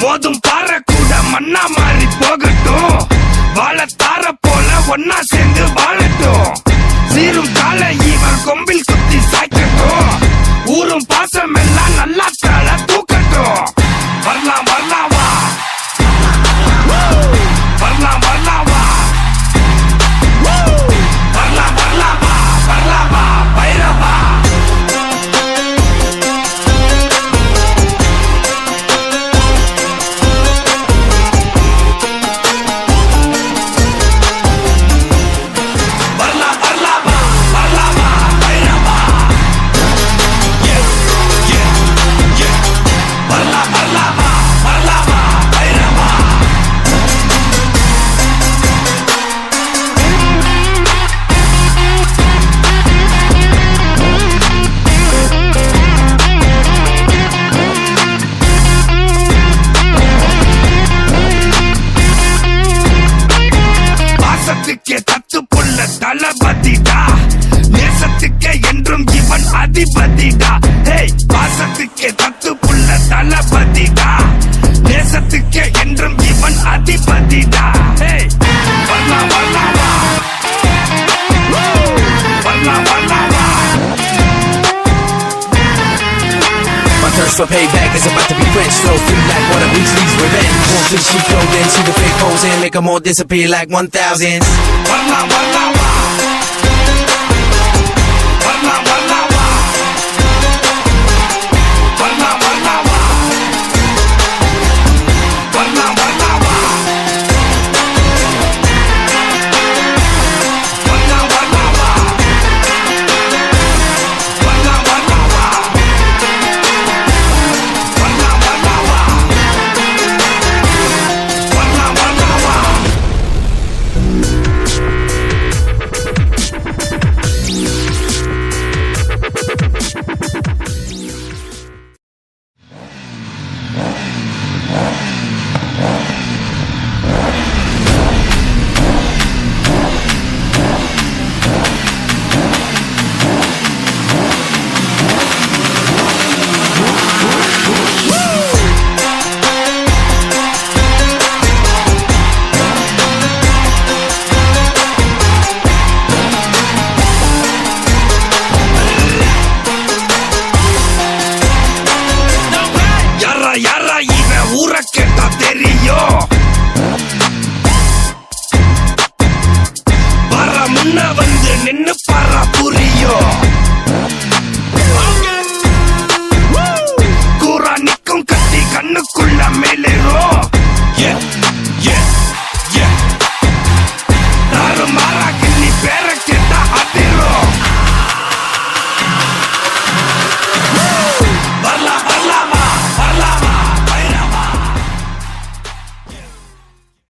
போதும் பாற கூட மண்ணா மாறி போகட்டும், வாழத்தார போல ஒன்னா சேர்ந்து வாழட்டும். சீரும் கால இவன் கொம்பில் குத்தி சாய்க்கட்டும், ஊரும் பாசம் எல்லாம் நல்லா தாழ தூக்கட்டும். வரலாம் வரலாம் வா, வரலாம் வரலாம் வா, வரலாம் வரலாம் வா, வரலாம் வா பைரவா. தளபதிடா, நேசத்துக்கே என்றும் இவன் அதிபதிடா. ஹேய், பாசத்துக்கே தத்து புள்ள தளபதிடா, நேசத்துக்கே என்றும் இவன் அதிபதிடா. ஹேய், வரலாம் வரலாம் வா, வரலாம் வரலாம் வா. My thirst for payback is about to be quenched. Flow through like water, Weasley's revenge. Walk through the sheep clothing, see the fake hoes and make them all disappear like 1000s. Varla, varla, varla.